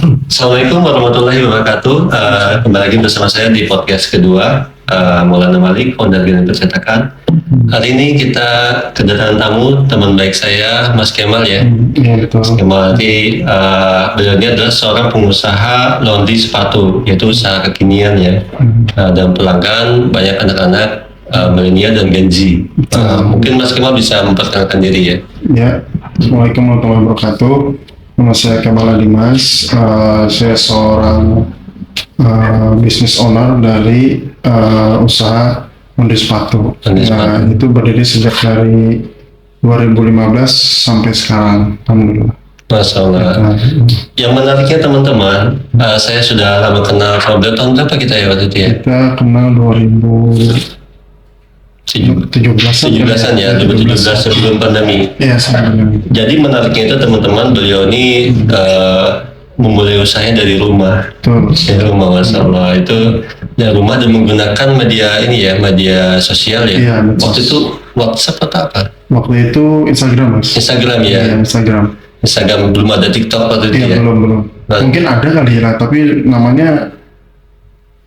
Assalamualaikum warahmatullahi wabarakatuh. Kembali lagi bersama saya di podcast kedua, Maulana Malik, founder Gerakan Percetakan. Hari ini kita kedatangan tamu, teman baik saya, Mas Kemal ya. Iya betul. Mas Kemal nanti beliau ini adalah seorang pengusaha laundry sepatu, yaitu usaha kekinian ya. Dan pelanggan banyak anak-anak milenial dan Gen Z. Mungkin Mas Kemal bisa memperkenalkan diri ya. Ya, Assalamualaikum warahmatullahi wabarakatuh. Nama saya Kemal Dimas. Saya seorang business owner dari usaha laundry sepatu. Itu berdiri sejak dari 2015 sampai sekarang. Alhamdulillah. Masya Allah. Yang menariknya teman-teman, saya sudah lama kenal. Kalau tahun berapa kita ya waktu itu ya? Kita kenal 2017-an ya, 2017 sebelum pandemi. Iya, sebelum pandemi. Jadi menariknya itu teman-teman, beliau ini memulai usahanya dari rumah. Betul. Dari rumah, Masya Allah. Itu dari rumah dan menggunakan media ini ya, media sosial ya. Iya, waktu itu WhatsApp atau apa? Waktu itu Instagram, Mas. Instagram ya. Iya, Instagram. Belum ada TikTok waktu itu ya. Belum. Nah. Mungkin ada kali ya, tapi namanya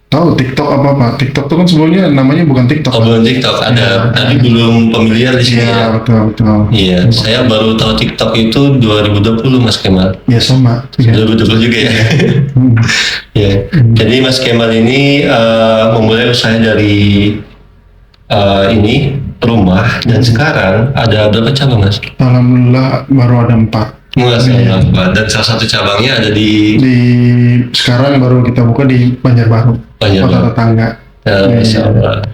tahu TikTok apa? TikTok itu kan sebelumnya namanya bukan TikTok. Oh, belum TikTok, ada, tapi belum familiar di sini ya. Betul. Iya, saya baru tahu TikTok itu 2020 Mas Kemal. Ya sama. 2020 juga ya. Ya. Jadi Mas Kemal ini memulai usahanya dari ini rumah dan sekarang ada berapa cabang Mas? Alhamdulillah baru ada 4. Masalah. Dan salah satu cabangnya ada di sekarang baru kita buka di Banjarbaru. Kota tetangga. Masya Allah.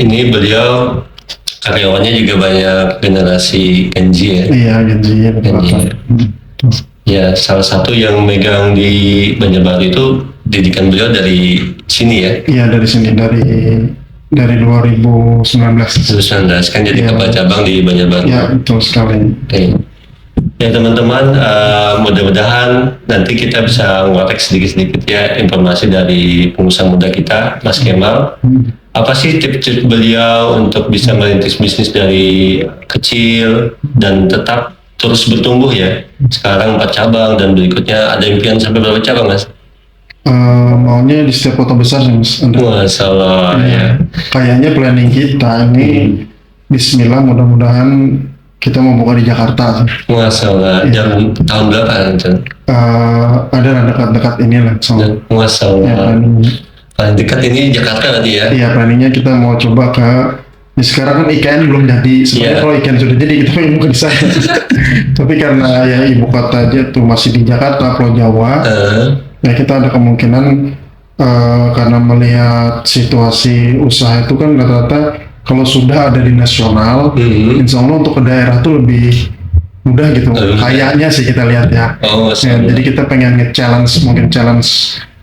Ini beliau karyawannya juga banyak generasi Gen Z ya. Iya, Gen Z ya. Ya, salah satu yang megang di Banjarbaru itu didikan beliau dari sini ya. Iya, dari sini dari 2019 kan jadi kepala cabang di Banjarbaru. Ya, betul sekali. Ya teman-teman, mudah-mudahan nanti kita bisa ngorek sedikit-sedikit ya informasi dari pengusaha muda kita, Mas Kemal. Apa sih tips-tips beliau untuk bisa merintis bisnis dari kecil dan tetap terus bertumbuh ya? Sekarang 4 cabang dan berikutnya ada impian sampai berapa cabang Mas? Maunya di setiap kota besar sih Mas. Masya Allah ya. Kayaknya planning kita ini Bismillah mudah-mudahan kita mau buka di Jakarta. Masya Allah, tahun berapa itu? Ada dekat-dekat inilah. Masya Allah. Paling dekat ini Jakarta tadi ya? Iya, planningnya kita mau coba sekarang kan IKN belum jadi. Sebenarnya kalau IKN sudah jadi kita pengen buka di sana. Tapi karena ya ibu kota aja tuh masih di Jakarta, Pulau Jawa. Ya kita ada kemungkinan karena melihat situasi usaha itu kan rata-rata kalau sudah ada di nasional, insya Allah untuk ke daerah tuh lebih mudah gitu. Kayaknya sih kita lihat ya. Jadi kita pengen challenge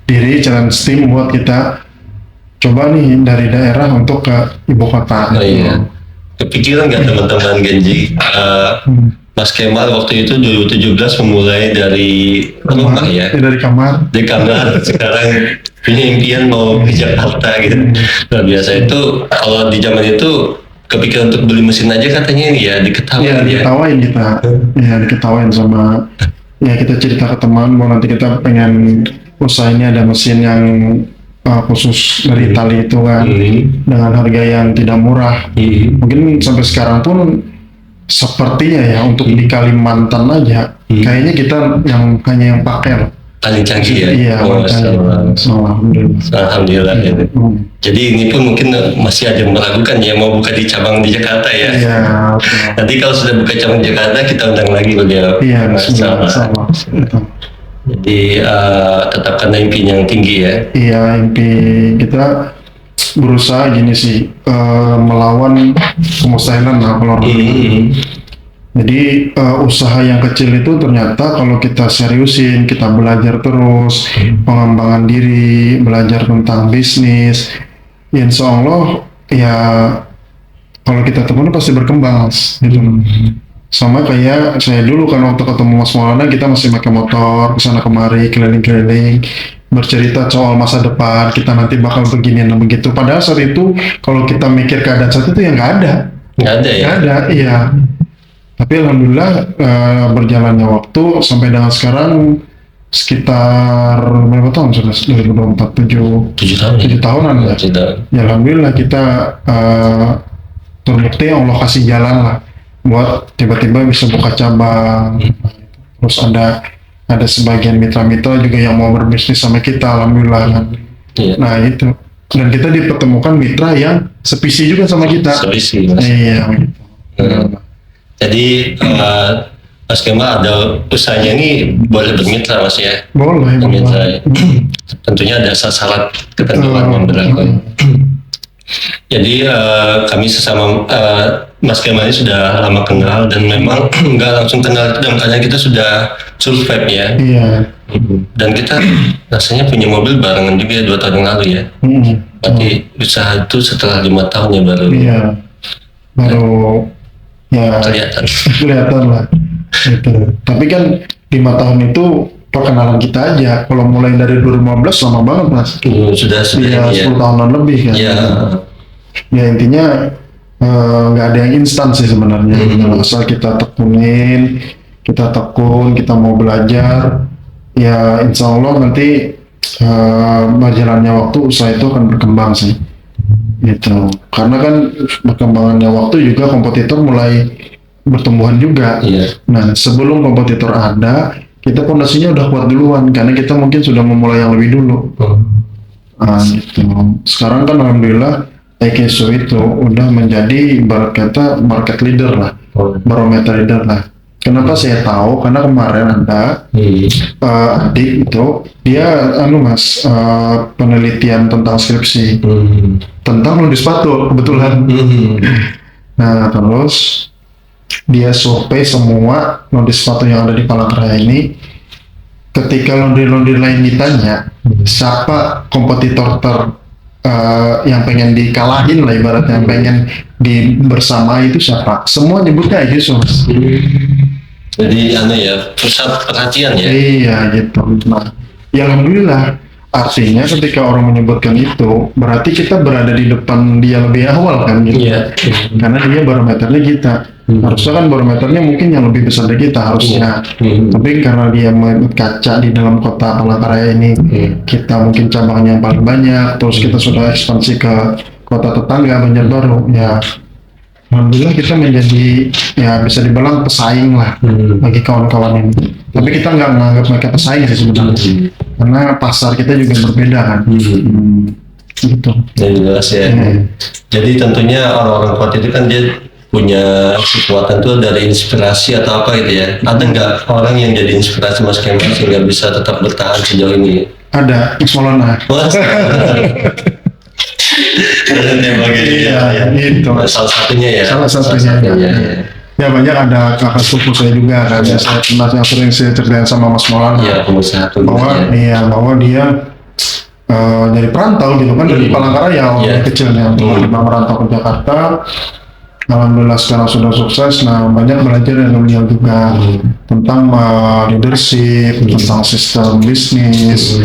diri, challenge tim buat kita coba nih dari daerah untuk ke ibu kota. Iya. Kepikiran nggak teman-teman Genji? Mas Kemal waktu itu 2017 memulai dari rumah ya? Dari kamar. Sekarang punya impian mau ke Jakarta gitu. Nah biasa itu kalau di zaman itu kepikiran untuk beli mesin aja katanya ini ya diketawain ya. Diketawain sama kita cerita ke teman bahwa nanti kita pengen usaha ini ada mesin yang khusus dari Italia itu kan dengan harga yang tidak murah. Mungkin sampai sekarang pun sepertinya ya untuk di Kalimantan aja kayaknya kita hanya yang pakai loh. Paling canggih ya? Iya, Alhamdulillah ya. Jadi ini pun mungkin masih ada yang meragukan ya mau buka di cabang di Jakarta ya? Iya. Nanti kalau sudah buka cabang di Jakarta kita undang lagi beliau. Iya, sama. Jadi tetap karena impi yang tinggi ya? Iya, impi kita berusaha gini sih melawan kemustahilan lah kalau Jadi usaha yang kecil itu ternyata kalau kita seriusin, kita belajar terus, pengembangan diri, belajar tentang bisnis, insya Allah ya kalau kita tekuni pasti berkembang gitu. Sama kayak saya dulu kan waktu ketemu Mas Maulana kita masih pakai motor kesana kemari keliling-keliling bercerita soal masa depan kita nanti bakal begini dan begitu. Padahal saat itu kalau kita mikir keadaan saat itu yang nggak ada ya. Nggak ada, iya. Tapi alhamdulillah berjalannya waktu sampai dengan sekarang sekitar berapa tahun sudah 2024 7 tahunan ya. Ya alhamdulillah kita terbukti Allah kasih jalan lah buat tiba-tiba bisa buka cabang. Terus ada sebagian mitra-mitra juga yang mau berbisnis sama kita, alhamdulillah kan. Nah itu, dan kita dipertemukan mitra yang sevisi juga sama kita. Sevisi, Mas. Iya gitu. Jadi Mas Kemal ada usahanya ini boleh bermitra, Mas ya? Boleh. Bermitra. Tentunya ada syarat ketentuan yang berlaku. Jadi kami sesama Mas Kemal ini sudah lama kenal dan memang nggak langsung kenal dalam keadaan kita sudah survive ya. Iya. Dan kita rasanya punya mobil barengan juga 2 tahun yang lalu ya. Berarti usaha itu setelah 5 tahun ya baru. Iya. Baru ya kelihatan lah. Gitu. Tapi kan 5 tahun itu perkenalan kita aja. Kalau mulai dari 2015 lama banget Mas. Sudah ya, 10 tahunan lebih kan. Iya. Ya intinya nggak ada yang instan sih sebenarnya. Asal kita tekun, kita mau belajar, ya insya Allah nanti berjalannya waktu usaha itu akan berkembang sih. Gitu. Karena kan perkembangannya waktu juga kompetitor mulai bertumbuhan juga. Nah sebelum kompetitor ada, kita fondasinya udah kuat duluan karena kita mungkin sudah memulai yang lebih dulu. Gitu. Sekarang kan alhamdulillah Ekeso itu udah menjadi ibarat kata market leader lah, barometer leader lah. Kenapa saya tahu? Karena kemarin ada adik itu dia Mas penelitian tentang skripsi tentang londi sepatu kebetulan. Nah terus dia survei semua londi sepatu yang ada di Palangkaraya ini. Ketika londi-londi lain ditanya siapa kompetitor yang pengen dikalahin lah ibaratnya, yang pengen bersamai itu siapa? Semua nyebutnya Ekeso. Jadi pusat perhatian ya. Iya gitu. Nah, ya alhamdulillah. Artinya ketika orang menyebutkan itu, berarti kita berada di depan dia lebih awal kan gitu. Karena dia barometernya kita. Harusnya kan barometernya mungkin yang lebih besar dari kita harusnya. Tapi karena dia kaca di dalam kota Palangkaraya ini, kita mungkin cabangnya yang paling banyak. Terus kita sudah ekspansi ke kota tetangga Banjarbaru. Ya, alhamdulillah kita menjadi ya bisa dibilang pesaing lah bagi kawan-kawan ini. Tapi kita nggak menganggap mereka pesaing sih sebenarnya. Karena pasar kita juga berbeda kan. Gitu. Ya jelas ya. Jadi tentunya orang-orang kuat itu kan dia punya kekuatan tuh dari inspirasi atau apa gitu ya. Ada nggak orang yang jadi inspirasi Mas Kemal sehingga bisa tetap bertahan sejauh ini? Ada, Mas Maulana. Itu salah satunya ya. Salah satunya. Ya banyak ada kakak sepupu saya juga kan. Saya pernah yang sering saya ceritain sama Mas Maulana. Iya, pengusaha bahwa dia dari perantau gitu kan, dari Palangkaraya kecilnya, merantau ke Jakarta. Alhamdulillah sekarang sudah sukses. Nah banyak belajar dari beliau juga tentang leadership, tentang sistem bisnis,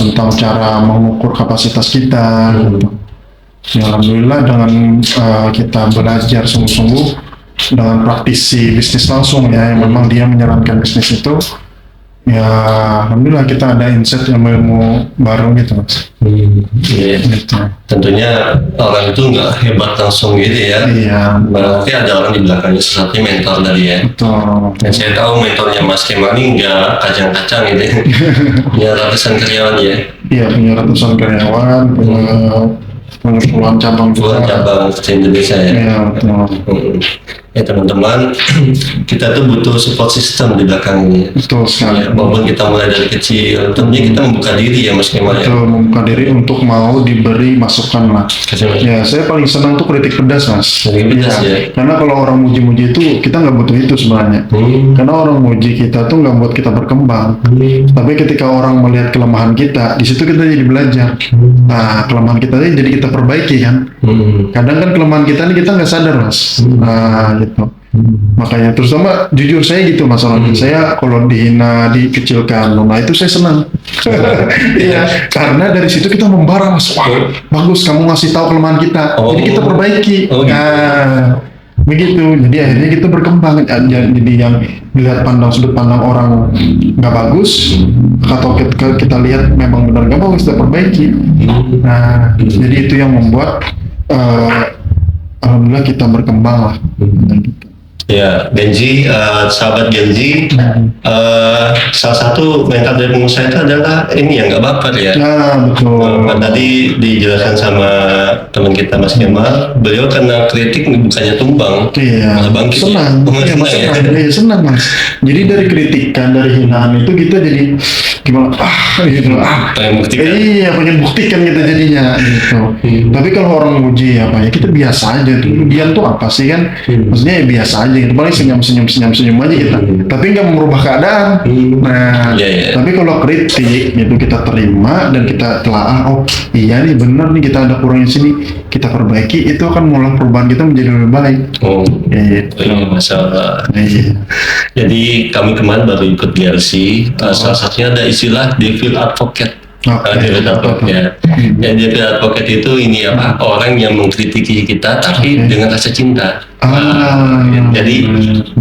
tentang cara mengukur kapasitas kita. Ya alhamdulillah dengan kita belajar sungguh-sungguh dengan praktisi bisnis langsung ya, yang memang dia menjalankan bisnis itu, ya alhamdulillah kita ada insight ilmu baru gitu Mas. Gitu. Tentunya orang itu nggak hebat langsung gitu ya. Berarti ada orang di belakangnya seperti mentor dari ya. Betul. Dan saya tahu mentornya Mas Kemal ini nggak kacang-kacang gitu. Punya ratusan karyawan ya. Iya punya ratusan karyawan, punya puluhan cabang juga. Puluhan cabang di Indonesia ya. Iya betul. Ya teman-teman, kita tuh butuh support system di belakang ini. Betul sekali. Ya, maupun kita mulai dari kecil, tentunya kita membuka diri ya Mas Kemal ya. Betul, membuka diri untuk mau diberi masukan lah. Ya saya paling senang tuh kritik pedas Mas. Kritik pedas ya. Karena kalau orang muji-muji itu kita nggak butuh itu sebenarnya. Karena orang muji kita tuh nggak buat kita berkembang. Tapi ketika orang melihat kelemahan kita, di situ kita jadi belajar. Nah kelemahan kita ini jadi kita perbaiki kan. Kadang kan kelemahan kita ini kita nggak sadar Mas. Nah gitu. Makanya terutama jujur saya gitu masalahnya. Saya kalau dihina, dikecilkan, nah itu saya senang. Iya, karena dari situ kita membara Mas. Wah, bagus kamu ngasih tahu kelemahan kita. Jadi kita perbaiki. Gitu. Nah, begitu. Jadi akhirnya kita berkembang, jadi yang melihat sudut pandang orang nggak bagus, atau kita lihat memang benar nggak bagus, kita perbaiki. Nah, jadi itu yang membuat alhamdulillah kita berkembang lah. Ya, Genji, sahabat Genji, salah satu mental dari pengusaha itu adalah ini ya, nggak baper ya. Nah, betul. Tadi dijelaskan sama teman kita Mas Kemal, beliau kena kritik bukannya tumbang, malah bangkit. Senang, senang Mas. Jadi dari kritikan, dari hinaan itu kita jadi gimana? Pengen buktikan. Iya, pengen buktikan kita jadinya gitu. Tapi kalau orang muji ya kita biasa aja. Kemudian tuh apa sih kan? Maksudnya ya biasa aja. Itu paling senyum aja kita. Tapi nggak merubah keadaan. Nah, tapi kalau kritik itu kita terima dan kita telaah, oh iya nih benar nih kita ada kurangnya sini, kita perbaiki, itu akan mulai perubahan kita menjadi lebih baik. Iya, masalah. Jadi kami kemarin baru ikut GRC, salah satunya ada istilah devil advocate. Devil advocate. Ya, devil advocate itu ini apa? Orang yang mengkritiki kita tapi dengan rasa cinta. Jadi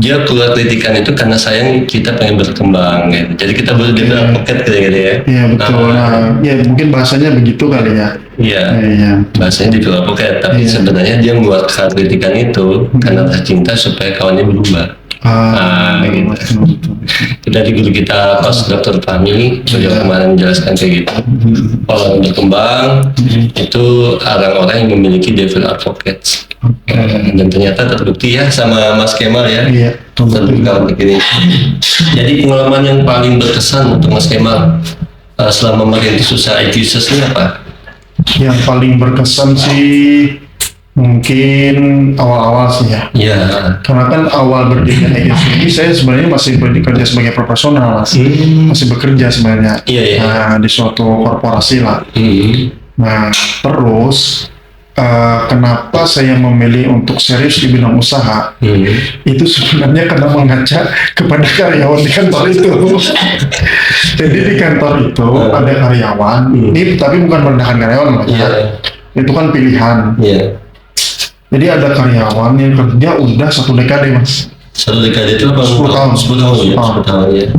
dia keluar kritikan itu karena sayang kita pengen berkembang. Gitu. Jadi kita boleh devil advocate gitu ya. Iya betul. Ya mungkin bahasanya begitu kali ya. Iya. Bahasanya devil advocate, tapi sebenarnya dia mengeluarkan kritikan itu karena rasa cinta supaya kawannya berubah. Gitu. Dari guru kita pas Dr. Fahmi, beliau kemarin menjelaskan kayak gitu. Orang berkembang itu orang-orang yang memiliki devil advocates. Dan ternyata terbukti ya sama Mas Kemal ya. Iya. Terbukti begini. Jadi pengalaman yang paling berkesan untuk Mas Kemal selama merintis usaha IT Users ini apa? Yang paling berkesan sih mungkin awal-awal sih ya. Iya. Karena kan awal berdirinya agensi ini saya sebenarnya masih bekerja sebagai profesional, masih bekerja sebenarnya. Nah, di suatu korporasi lah. Nah, terus kenapa saya memilih untuk serius di bidang usaha? Itu sebenarnya karena mengaca kepada karyawan di kantor itu. Jadi di kantor itu ada karyawan, ini tapi bukan merendahkan karyawan, itu kan pilihan. Jadi ada karyawan yang kerja udah 1 dekade Mas. 1 dekade itu apa? 10 tahun. 10 tahun ya.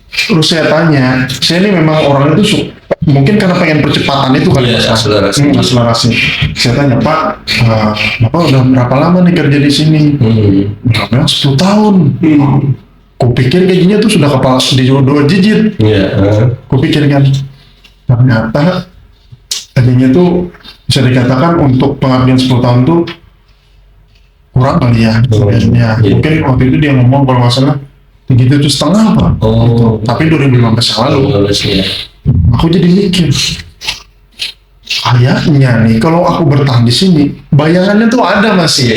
Terus saya tanya, saya ini memang orang itu mungkin karena pengen percepatan itu kali Mas. Akselerasi. Saya tanya, Pak, Bapak udah berapa lama nih kerja di sini? Memang 10 tahun. Kupikir gajinya tuh sudah kepala di 2 digit. Kupikir kan, ternyata gajinya tuh bisa dikatakan untuk pengabdian 10 tahun tuh kurang kali ya. Mungkin waktu itu dia ngomong kalau nggak salah 3,5 apa. Gitu. Tapi 2015 yang lalu. Aku jadi mikir, kayaknya nih kalau aku bertahan di sini, bayangannya tuh ada masih.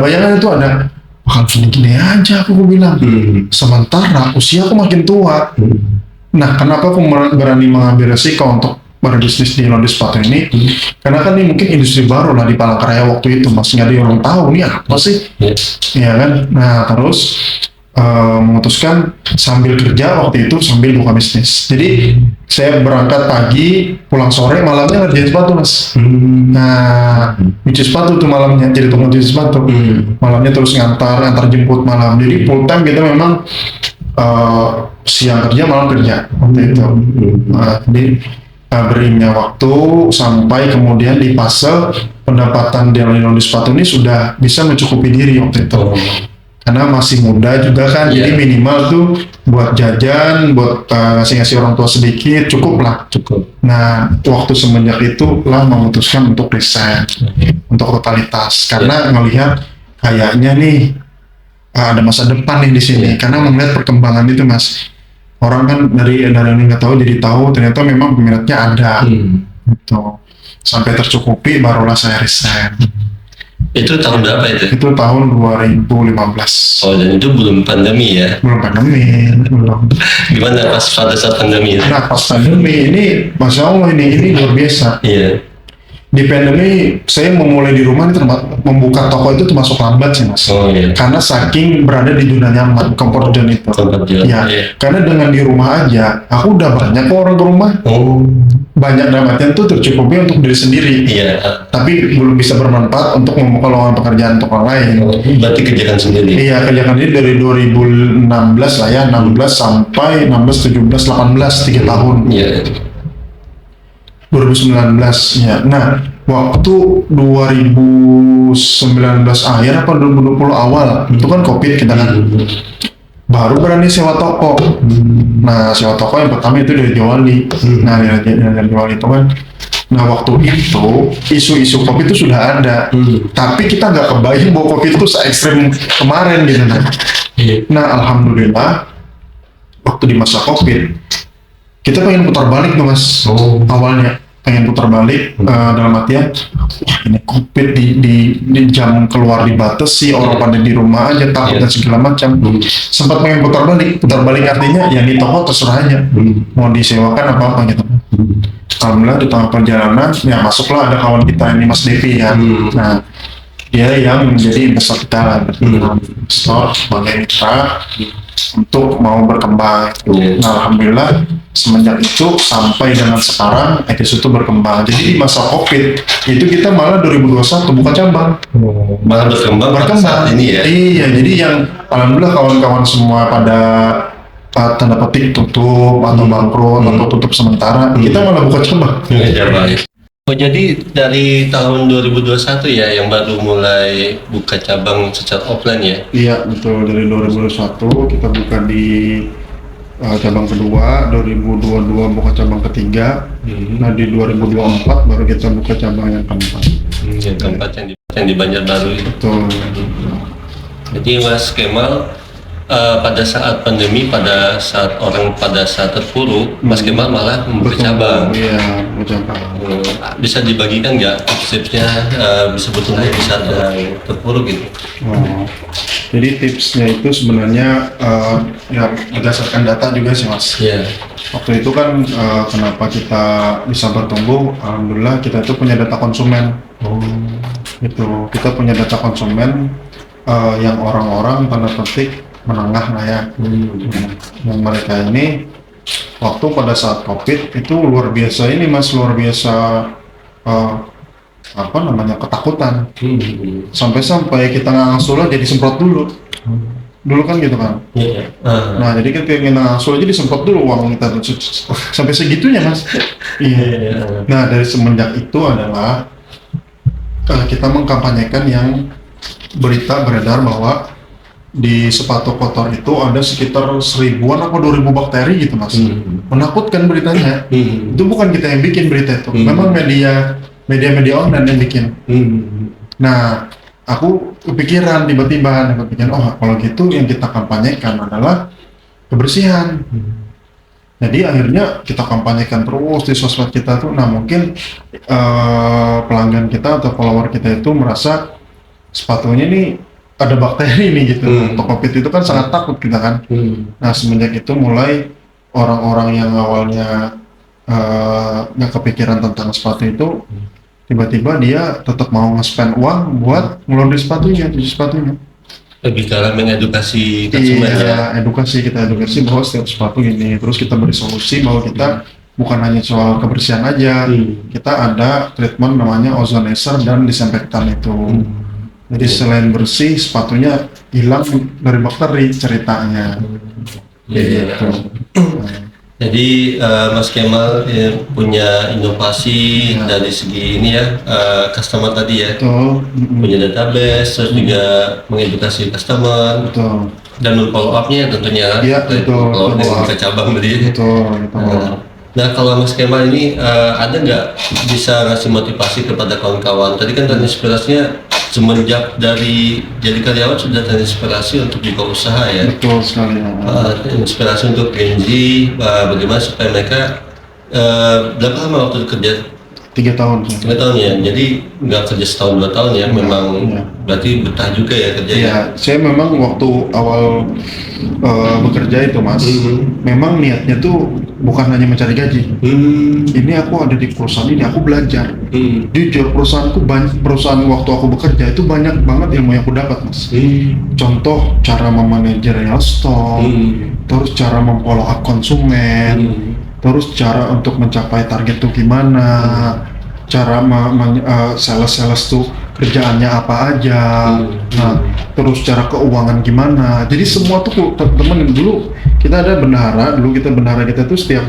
Bayangannya tuh ada. Bakal gini-gini aja aku bilang. Sementara usia aku makin tua. Nah, kenapa aku berani mengambil resiko untuk berbisnis di laundry sepatu ini? Karena kan ini mungkin industri baru lah di Palangkaraya waktu itu, masih nggak ada orang tahu nih apa sih. Ya kan. Nah terus memutuskan sambil kerja waktu itu sambil buka bisnis. Jadi saya berangkat pagi, pulang sore, malamnya ngerjain sepatu Mas. Nah cuci sepatu tuh malamnya, jadi tukang cuci sepatu. Malamnya terus ngantar jemput malam. Jadi full time kita memang siang kerja, malam kerja waktu itu. Jadi berinya waktu sampai kemudian di fase pendapatan dari laundry sepatu ini sudah bisa mencukupi diri waktu itu. Karena masih muda juga kan, jadi minimal tuh buat jajan, buat ngasih orang tua sedikit, cukup lah. Nah, waktu semenjak itu lah memutuskan untuk resign, untuk totalitas. Karena melihat kayaknya nih ada masa depan nih di sini. Karena melihat perkembangan itu Mas. Orang kan dari yang nggak tahu jadi tahu, ternyata memang peminatnya ada. Gitu. Sampai tercukupi barulah saya resign. Itu tahun berapa itu? Itu tahun 2015. Oh, dan itu belum pandemi ya? Belum pandemi, belum. Gimana pada saat pandemi? Nah, pas pandemi ini, Masya Allah ini luar biasa. Di pandemi saya memulai di rumah ini membuka toko itu termasuk lambat sih mas. Oh iya. Karena saking berada di zona nyaman, comfort zone itu. Ya, karena dengan di rumah aja, aku udah banyak kok orang ke rumah. Banyak dalam artian tuh tercukupi untuk diri sendiri. Iya. Tapi belum bisa bermanfaat untuk membuka lowongan pekerjaan untuk orang lain. Berarti kerjakan sendiri. Iya, kerjakan ini dari 2016 lah ya, 16 sampai 16, 17, 18, 3 tahun. Iya. 2019 ya. Nah, waktu 2019 akhir apa 2020 awal itu kan Covid kita kan baru berani sewa toko. Nah, sewa toko yang pertama itu dari Jawali. Nah, dari Jawali itu kan. Nah, waktu itu isu-isu Covid itu sudah ada. Tapi kita nggak kebayang bahwa Covid itu se-ekstrem kemarin gitu kan. Nah, alhamdulillah waktu di masa Covid kita pengen putar balik tuh mas. Awalnya pengen putar balik dalam artian wah ini Covid di jam keluar dibatasi, orang pada di rumah aja takut dan segala macam. Sempat pengen putar balik artinya ya di toko terserah aja mau disewakan apa gitu. Alhamdulillah di tengah perjalanan ya masuklah ada kawan kita ini Mas Devi ya. Nah dia yang menjadi investor kita, investor sebagai mitra untuk mau berkembang. Nah, alhamdulillah semenjak itu sampai dengan sekarang Edis itu berkembang. Jadi di masa Covid itu kita malah 2021 buka cabang. Malah berkembang saat ini ya. Iya, jadi yang alhamdulillah kawan-kawan semua pada tanda petik tutup atau bangkrut atau tutup sementara, kita malah buka cabang. Oh jadi dari tahun 2021 ya yang baru mulai buka cabang secara offline ya? Iya betul, dari 2021 kita buka di cabang kedua, 2022 buka cabang ketiga, nah di 2024 baru kita buka cabang yang keempat. Yang keempat yang di Banjarbaru itu. Betul. Jadi Mas Kemal pada saat pandemi, pada saat orang pada saat terpuruk, Mas Kemal malah membuka cabang. Iya, membuka cabang. Bisa dibagikan nggak tipsnya bisa betul di saat yang terpuruk gitu? Jadi tipsnya itu sebenarnya ya berdasarkan data juga sih mas. Iya. Waktu itu kan kenapa kita bisa bertumbuh? Alhamdulillah kita itu punya data konsumen. Itu kita punya data konsumen yang orang-orang tanda petik menengah lah ya. Yang mereka ini waktu pada saat Covid itu luar biasa ini mas, luar biasa apa namanya ketakutan. Sampai kita nggak ngasulah jadi semprot dulu. Dulu kan gitu kan. Nah jadi kan kita ngasuh aja disemprot dulu uang kita sampai segitunya mas. Iya. Nah dari semenjak itu adalah kita mengkampanyekan yang berita beredar bahwa di sepatu kotor itu ada sekitar 1000-an atau 2000 bakteri gitu mas. Menakutkan beritanya. Itu bukan kita yang bikin berita itu. Memang media online yang bikin. Nah, aku kepikiran tiba-tiba oh kalau gitu yang kita kampanyekan adalah kebersihan. Jadi akhirnya kita kampanyekan terus di sosmed kita tuh. Nah mungkin pelanggan kita atau follower kita itu merasa sepatunya nih ada bakteri nih gitu. Untuk Covid itu kan sangat takut kita kan. Nah semenjak itu mulai orang-orang yang awalnya nggak kepikiran tentang sepatu itu, tiba-tiba dia tetap mau nge-spend uang buat ngelondri sepatunya, cuci sepatunya. Lebih dalam mengedukasi konsumen. Iya, kita edukasi bahwa setiap sepatu ini. Terus kita beri solusi bahwa kita bukan hanya soal kebersihan aja, kita ada treatment namanya ozonizer dan disinfektan itu. Jadi selain bersih, sepatunya hilang dari bakteri ceritanya. Gitu. Jadi Mas Kemal punya inovasi dari segi ini ya, customer tadi ya. Betul. Punya database, terus juga mengedukasi customer. Betul. Dan follow up-nya tentunya. Iya, betul. Follow up ke cabang tadi. Betul. Nah kalau Mas Kemal ini ada nggak bisa ngasih motivasi kepada kawan-kawan? Tadi kan terinspirasinya semenjak dari jadi karyawan sudah terinspirasi untuk buka usaha ya. Betul sekali. Inspirasi untuk Gen Z, bagaimana supaya mereka berapa lama waktu kerja 3 tahun. 3 tahun ya, jadi nggak kerja setahun 2 tahun ya, memang berarti betah juga ya kerja ya? Saya memang waktu awal bekerja itu Mas, memang niatnya tuh bukan hanya mencari gaji. Ini aku ada di perusahaan ini, aku belajar. Jujur perusahaan waktu aku bekerja itu banyak banget ilmu yang aku dapat Mas. Contoh cara memanajerial stok, terus cara memfollow up konsumen, terus cara untuk mencapai target tuh gimana, cara sales tuh kerjaannya apa aja, nah terus cara keuangan gimana. Jadi semua tuh teman-teman dulu kita ada bendahara kita tuh setiap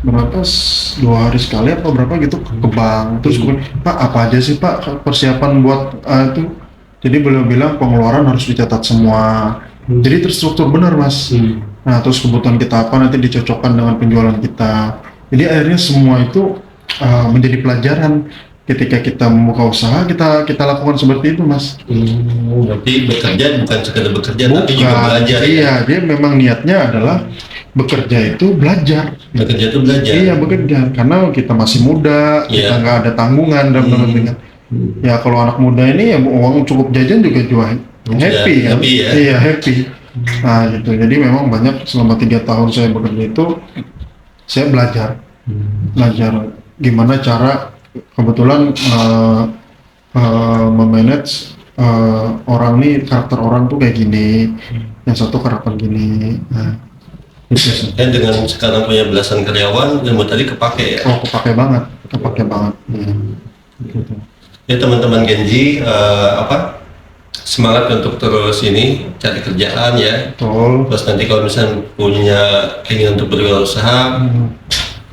berapa 2 hari sekali apa berapa gitu ke bank. Terus Pak apa aja sih Pak persiapan buat itu? Jadi beliau bilang pengeluaran harus dicatat semua. Jadi terstruktur benar Mas. Nah terus kebutuhan kita apa nanti dicocokkan dengan penjualan kita. Jadi akhirnya semua itu menjadi pelajaran ketika kita membuka usaha kita lakukan seperti itu Mas. Berarti bekerja bukan sekedar bekerja tapi juga belajar. Iya, dia memang niatnya adalah bekerja itu belajar. Bekerja itu belajar. Iya bekerja karena kita masih muda, kita nggak ada tanggungan dan dengan. Ya kalau anak muda ini ya uang cukup jajan juga happy kan? Happy ya? Iya happy. Nah gitu, jadi memang banyak selama 3 tahun saya bekerja itu saya belajar gimana cara kebetulan memanage orang nih, karakter orang tuh kayak gini, yang satu karakter gini. Nah, itu sih. Dengan sekarang punya belasan karyawan, ilmu tadi kepake ya? Oh kepake banget. Gitu. Ya teman-teman Genji, semangat untuk terus ini cari kerjaan ya. Betul. Terus nanti kalau misalnya punya keinginan untuk berwirausaha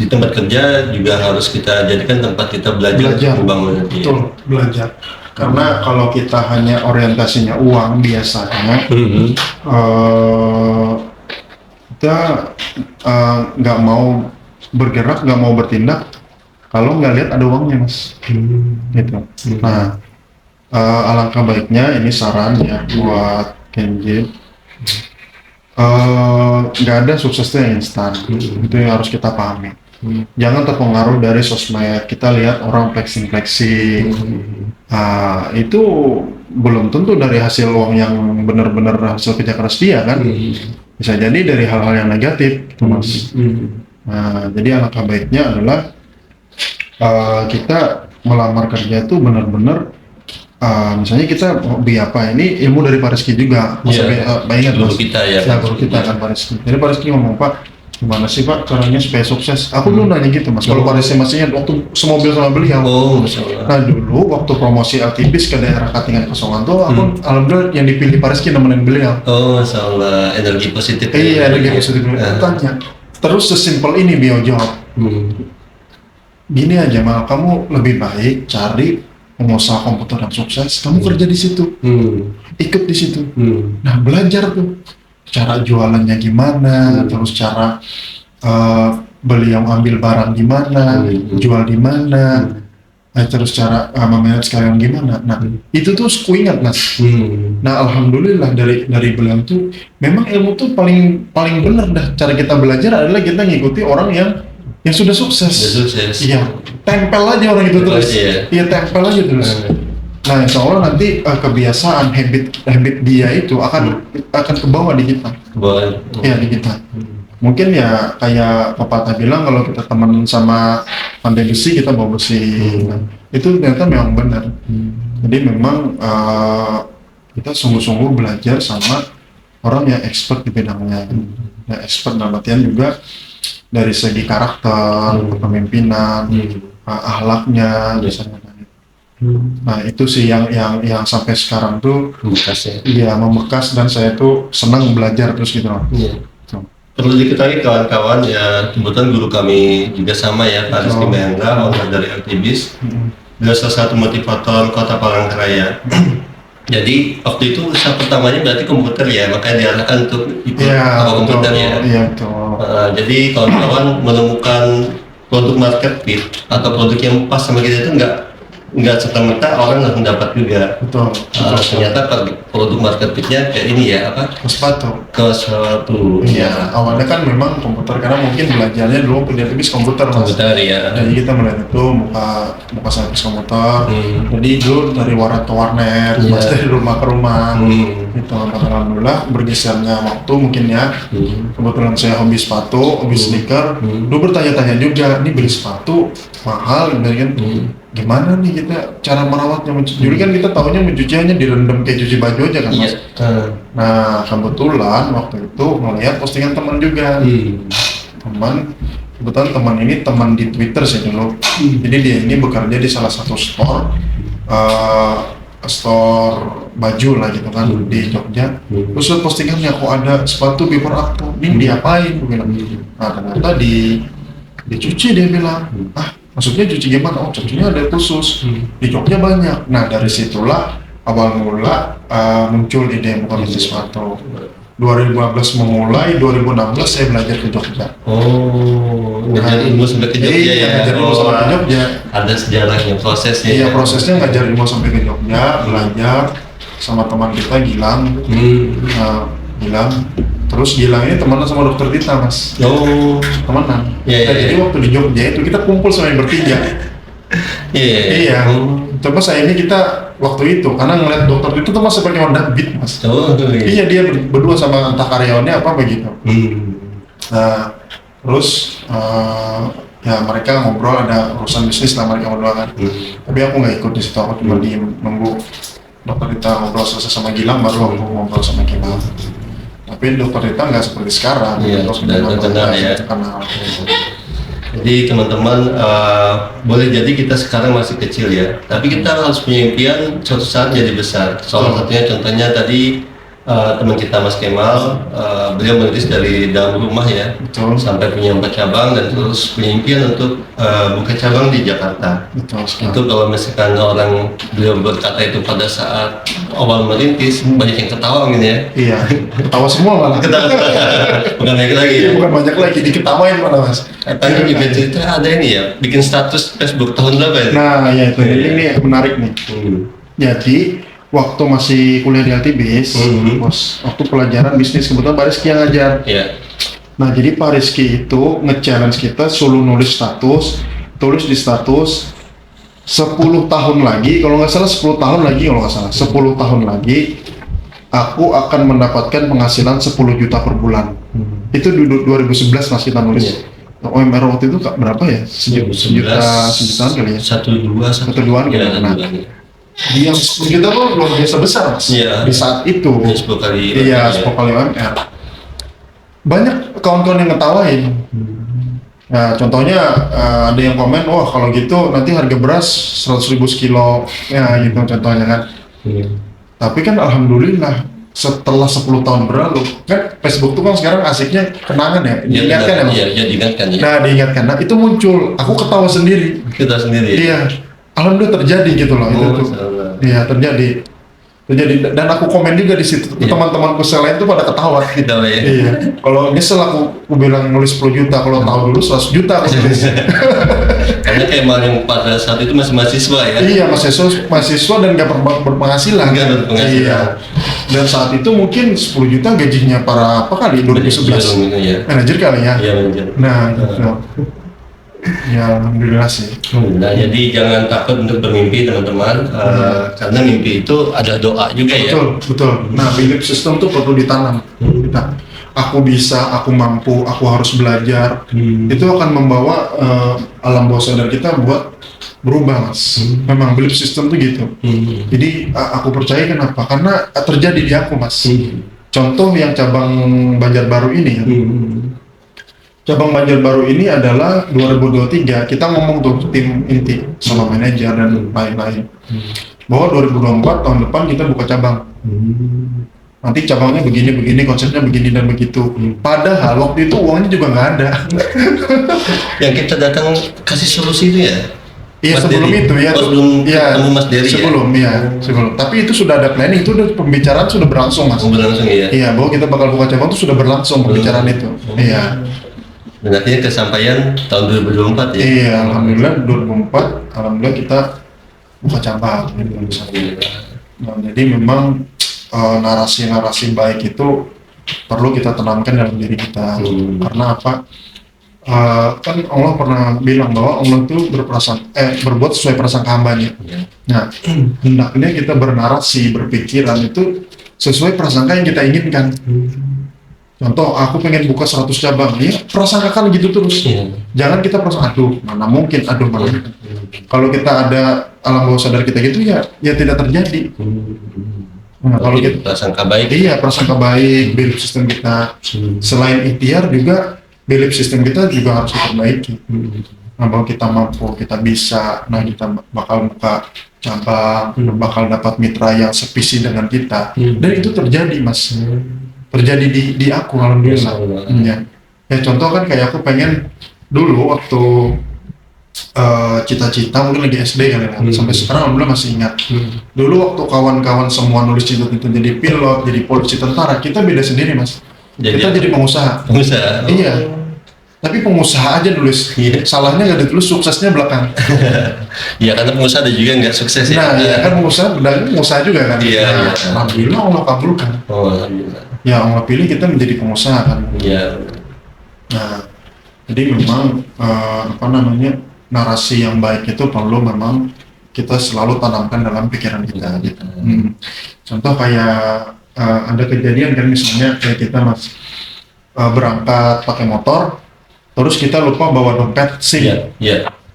di tempat kerja juga harus kita jadikan tempat kita belajar. Membangun nanti. Betul, belajar. Karena kalau kita hanya orientasinya uang biasanya, kita nggak mau bergerak, nggak mau bertindak kalau nggak lihat ada uangnya Mas. Gitu. Nah. Alangkah baiknya ini saran ya buat Kenji, nggak ada sukses itu yang instan, itu yang harus kita pahami. Jangan terpengaruh dari sosmed, kita lihat orang flexing, itu belum tentu dari hasil uang yang benar-benar hasil kerja keras dia kan, bisa jadi dari hal-hal yang negatif gitu Mas. Nah, jadi alangkah baiknya adalah kita melamar kerja itu benar-benar misalnya kita hobi apa, ini ilmu dari Pak Rizky juga, ingat guru kita ya. Guru kita kan Pak Rizky. Jadi Pak Rizky ngomong, Pak, gimana sih Pak caranya supaya sukses? Aku dulu nanya gitu Mas, kalau Pak Rizky masih ingat waktu semobil sama beliau. Nah dulu waktu promosi LTBIS ke daerah Katingan Kosongan tuh, aku alhamdulillah yang dipilih Pak Rizky nemenin beliau. Masalah energi positif. Iya, energi positif. Tanya, terus sesimpel ini beliau jawab, gini aja Mal, kamu lebih baik cari pengusaha komputer yang sukses, kamu kerja di situ, ikut di situ. Nah belajar tuh cara jualannya gimana, terus cara beliau ambil barang gimana, jual di mana, terus cara memanage karyawan gimana. Nah itu tuh aku ingat Mas. Nah alhamdulillah dari beliau tuh memang ilmu tuh paling benar dah. Cara kita belajar adalah kita ngikuti orang yang sudah sukses. Iya, tempel aja orang itu terus. Iya, tempel aja terus. Nah, insya Allah nanti kebiasaan habit dia itu akan ke bawah di kita. Iya, di kita. Mungkin ya kayak pepatah bilang kalau kita teman sama pandai besi kita bawa besi. Nah, itu ternyata memang benar. Jadi memang kita sungguh-sungguh belajar sama orang yang expert di bidangnya. Yang expert dalam artian juga dari segi karakter, kepemimpinan, akhlaknya, misalnya. Nah itu sih yang sampai sekarang tuh membekas dan saya tuh senang belajar terus gitu. Perlu diketahui kawan-kawan ya, kebetulan guru kami juga sama ya, Pak Rizky Mahendra, owner dari LTBIS. Beliau salah satu motivator Kota Palangkaraya. Jadi waktu itu usaha pertamanya berarti komputer ya, makanya diarahkan untuk ikut komputer ya. Iya betul. Jadi kawan-kawan menemukan produk market fit atau produk yang pas sama kita itu nggak nggak serta-merta orang langsung dapat juga. Betul. Ternyata produk marketingnya kayak ini ya, apa? Ke suatu. Iya, awalnya kan memang komputer, karena mungkin belajarnya dulu pilih komputer. Komputer ya. Jadi kita melihat itu muka servis komputer. Jadi dulu dari warnet ke warnet, dari rumah ke rumah. Itu alhamdulillah bergesernya waktu mungkin ya. Kebetulan saya hobi sepatu, hobi sneaker. Dulu bertanya-tanya juga, ini beli sepatu mahal, kan? Gimana nih kita cara merawatnya? Jadi kan kita tahunya mencuci hanya direndam kayak cuci baju aja kan, Mas? Nah, kebetulan waktu itu melihat postingan teman juga. Kebetulan teman ini teman di Twitter sih dulu. Jadi dia ini bekerja di salah satu store baju lah gitu kan, di Jogja. Terus lihat postingannya, kok ada sepatu before after, ini diapain? Gue bilang. Nah, ternyata dicuci, dia bilang. Maksudnya cuci gimana? Oh, cucinya ada khusus. Di Jogja banyak. Nah, dari situlah awal mula muncul ide bukan bisnis sepatu. 2015 memulai, 2016 saya belajar ke Jogja. Ngajar ilmu sampai ke Jogja ya? Iya, ngajar ilmu sampai ke Jogja. Ada sejarahnya, prosesnya. Iya, prosesnya ngajar ilmu sampai ke Jogja, belajar sama teman kita Gilang. Gilang. Terus Gilang ini temenan sama dokter Tita, Mas. Temenan. Jadi waktu di Jogja itu kita kumpul sama yang bertiga. Iya. Coba sayangnya kita waktu itu karena ngeliat dokter itu tuh masih pakai Honda Beat, Mas. Iya, dia berdua sama entah karyawannya apa begitu. Nah, terus ya mereka ngobrol, ada urusan bisnis lah mereka berdua kan. Tapi aku nggak ikut di situ, aku cuma diem nunggu dokter Tita ngobrol selesai sama Gilang, baru aku ngobrol sama Gilang. Tapi dokter Tita nggak seperti sekarang. Iya, sudah terkenal ya. Jadi teman-teman, boleh jadi kita sekarang masih kecil ya, tapi kita harus punya impian suatu saat jadi besar. Salah satunya contohnya tadi teman kita Mas Kemal, beliau merintis dari dalam rumah ya, sampai punya 4 cabang dan terus punya impian untuk buka cabang di Jakarta. Itu kalau misalkan orang beliau berkata itu pada saat awal merintis, banyak yang ketawa gitu ya. Iya, ketawa semua malah. Bukan banyak lagi ya? Bukan banyak lagi, diketawain malah, Mas. Katanya juga cerita ada ini ya, bikin status Facebook tahun berapa ya? Nah, ya itu ini yang menarik nih. Jadi waktu masih kuliah di LTBS, waktu pelajaran bisnis, kebetulan Pak Rizky yang ngajar. Nah, jadi Pak Rizky itu nge-challenge kita suruh tulis di status 10 tahun lagi, kalau nggak salah 10 tahun lagi, 10 tahun lagi aku akan mendapatkan penghasilan 10 juta per bulan. Itu di 2011 Mas kita nulis. OMR waktu itu berapa ya? Sejutaan kali ya? 1,2 kali. Yang 10 juta tuh luar biasa besar, Mas. Di saat itu. 10 kali. Iya, 10 kali OMR. Banyak kawan-kawan yang ngetawain. Nah, contohnya ada yang komen, wah kalau gitu nanti harga beras 100.000 sekilo, ya gitu contohnya kan. Tapi kan alhamdulillah setelah 10 tahun berlalu, kan Facebook tuh kan sekarang asiknya kenangan ya, diingatkan ya Mas? Iya, diingatkan ya. Nah, diingatkan, nah itu muncul, aku ketawa sendiri. Iya, alhamdulillah terjadi gitu loh, itu tuh. Iya, terjadi, dan aku komen juga di situ, teman-temanku selain itu pada ketawa. Iya, kalau nyesel aku bilang nulis 10 juta, kalau tahu dulu 100 juta aku nulis. Karena kayak yang pada saat itu masih mahasiswa ya? Iya, mahasiswa dan nggak berpenghasilan. Iya. Dan saat itu mungkin 10 juta gajinya para apa kali 2011 manajer kali ya. Iya, manajer. Nah, gitu. Ya alhamdulillah sih. Nah, jadi jangan takut untuk bermimpi teman-teman, karena mimpi itu ada doa juga ya. Betul. Nah, belief system tuh perlu ditanam. Aku bisa, aku mampu, aku harus belajar. Itu akan membawa alam bawah sadar kita buat berubah, Mas. Memang belief system tuh gitu. Jadi aku percaya kenapa? Karena terjadi di aku, Mas. Contoh yang cabang Banjarbaru ini kan. Cabang Banjarbaru ini adalah 2023, kita ngomong tuh tim inti sama manajer dan lain-lain. Bahwa 2024 tahun depan kita buka cabang. Nanti cabangnya begini, konsepnya begini dan begitu. Padahal waktu itu uangnya juga nggak ada. Yang kita datang kasih solusi itu ya? Iya, sebelum Dery. itu ya. Sebelum ketemu Mas Dery sebelum. Tapi itu sudah ada planning, itu udah pembicaraan sudah berlangsung, Mas. Berlangsung ya? Iya, bahwa kita bakal buka cabang itu sudah berlangsung pembicaraan itu. Iya. Dan artinya kesampaian tahun 2024 ya? Iya, alhamdulillah 2024, alhamdulillah kita buka cabang gitu misalnya. Nah, jadi memang narasi-narasi baik itu perlu kita tanamkan dalam diri kita. Karena apa? Kan Allah pernah bilang bahwa Allah itu berbuat sesuai prasangka hambanya. Nah, hendaknya kita bernarasi, berpikiran itu sesuai prasangka yang kita inginkan. Contoh, aku pengen buka 100 cabang, ya prasangkakan gitu terus. Jangan kita prasangka, aduh mana mungkin. Kalau kita ada alam bawah sadar kita gitu ya tidak terjadi. Nah, kalau kita prasangka baik. Iya, prasangka baik, belief system kita. Selain ikhtiar juga belief system kita juga harus diperbaiki. Nah, bahwa kita mampu, kita bisa, nah kita bakal buka cabang, bakal dapat mitra yang sevisi dengan kita. Dan itu terjadi, Mas. Terjadi di aku, alhamdulillah. Ya contoh kan kayak aku pengen dulu waktu cita-cita mungkin lagi SD kali ya, sampai sekarang alhamdulillah masih ingat. Dulu waktu kawan-kawan semua nulis cita-cita jadi pilot, jadi polisi, tentara, kita beda sendiri, Mas. Kita jadi pengusaha. Iya. Tapi pengusaha aja nulis. Salahnya nggak ditulis, suksesnya belakang. Iya, karena pengusaha ada juga nggak sukses ya. Nah, iya kan pengusaha juga kan. Iya. Alhamdulillah Allah kabulkan. Alhamdulillah. Ya Allah pilih kita menjadi pengusaha kan. Iya. Nah, jadi memang narasi yang baik itu perlu memang kita selalu tanamkan dalam pikiran kita. Gitu. Contoh kayak ada kejadian kan, misalnya kayak kita berangkat pakai motor, terus kita lupa bawa dompet SIM.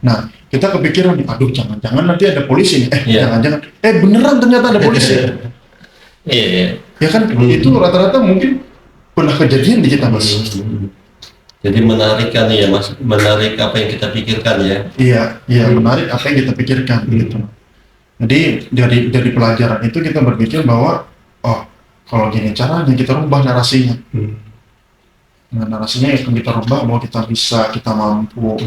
Nah, kita kepikiran, aduh jangan-jangan nanti ada polisi nih. Jangan-jangan. Beneran ternyata ada polisi. Iya. Ya kan, itu rata-rata mungkin pernah kejadian di kita, Mas. Jadi menarik kan ya, Mas, menarik apa yang kita pikirkan ya. Iya, menarik apa yang kita pikirkan gitu. Jadi dari pelajaran itu kita berpikir bahwa kalau gini caranya kita rubah narasinya. Nah, narasinya yang kita rubah bahwa kita bisa, kita mampu.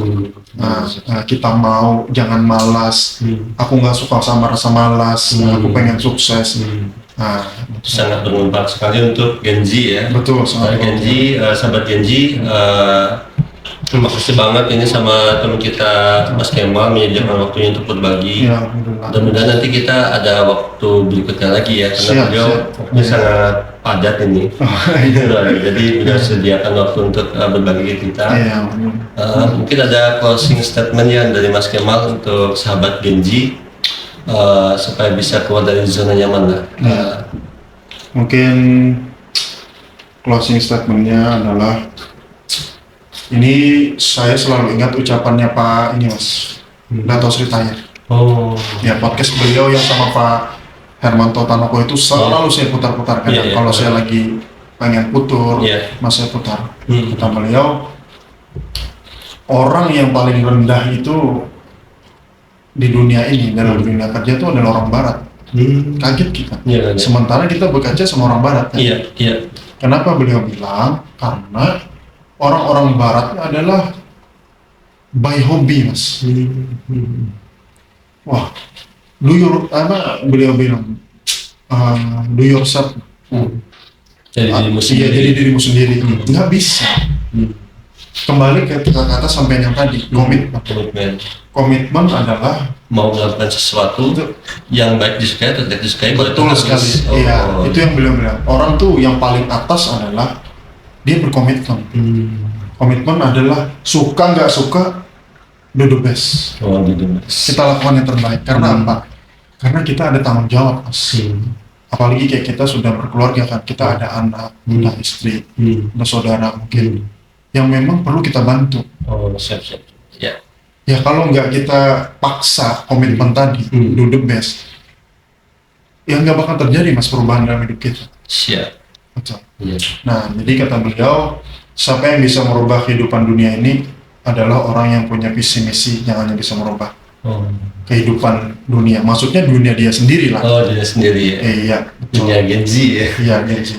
Kita mau, jangan malas. Aku nggak suka sama rasa malas. Aku pengen sukses. Sangat bermanfaat sekali untuk Gen Z ya. Betul, sangat sahabat Gen Z. Terima kasih banget ini sama teman kita Mas Kemal menyediakan waktunya untuk berbagi. Mudah-mudahan nanti kita ada waktu berikutnya lagi ya, karena beliau waktunya sangat padat ini. Jadi beliau sediakan waktu untuk berbagi ke kita. Mungkin ada closing statement ya dari Mas Kemal untuk sahabat Gen Z, supaya bisa keluar dari zona nyaman lah. Mungkin closing statementnya adalah, ini saya selalu ingat ucapannya Pak Dato Sri Tahir. Ya, podcast beliau yang sama Pak Hermanto Tanoko itu selalu saya putar-putar. Kalau saya lagi pengen putur, saya putar. Kata beliau, orang yang paling rendah itu di dunia ini, dalam dunia kerja itu adalah orang Barat. Kaget kita. Sementara kita bekerja sama orang Barat. Kenapa beliau bilang? Karena orang-orang Barat adalah by hobi, Mas. Wah, beliau bilang, do yourself. Jadi dirimu sendiri. Nggak bisa. Kembali ke kata-kata sampai yang tadi, komitmen adalah mau melakukan sesuatu yang baik disukai atau tidak disukai. Betul sekali. Itu yang beliau bilang. Orang tuh yang paling atas adalah dia berkomitmen. Komitmen adalah suka nggak suka, do the best. Kita lakukan yang terbaik. Karena apa? Karena kita ada tanggung jawab, Mas. Apalagi kayak kita sudah berkeluarga kan, kita ada anak, ada istri, ada saudara mungkin, yang memang perlu kita bantu. Siap. Ya kalau nggak kita paksa komitmen tadi, do the best, ya nggak bakal terjadi, Mas, perubahan dalam hidup kita. Siap. Betul. Nah, jadi kata beliau, siapa yang bisa merubah kehidupan dunia ini adalah orang yang punya visi misi yang hanya bisa merubah kehidupan dunia. Maksudnya dunia dia sendiri lah. Dia sendiri ya. Iya. Dunia Gen Z ya. Iya, Gen Z.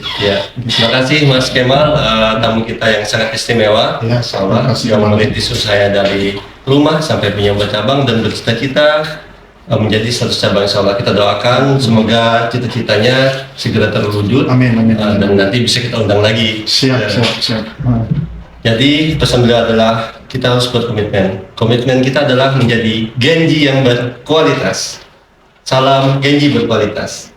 Terima kasih Mas Kemal, tamu kita yang sangat istimewa. Terima kasih yang meneliti saya dari rumah sampai penyambat cabang dan bercita-cita menjadi satu cabang. Insyaallah kita doakan semoga cita-citanya segera terwujud. Amin. Dan nanti bisa kita undang lagi. Siap. Jadi pesan beliau adalah kita harus berkomitmen. Komitmen kita adalah menjadi Gen Z yang berkualitas. Salam Genji berkualitas.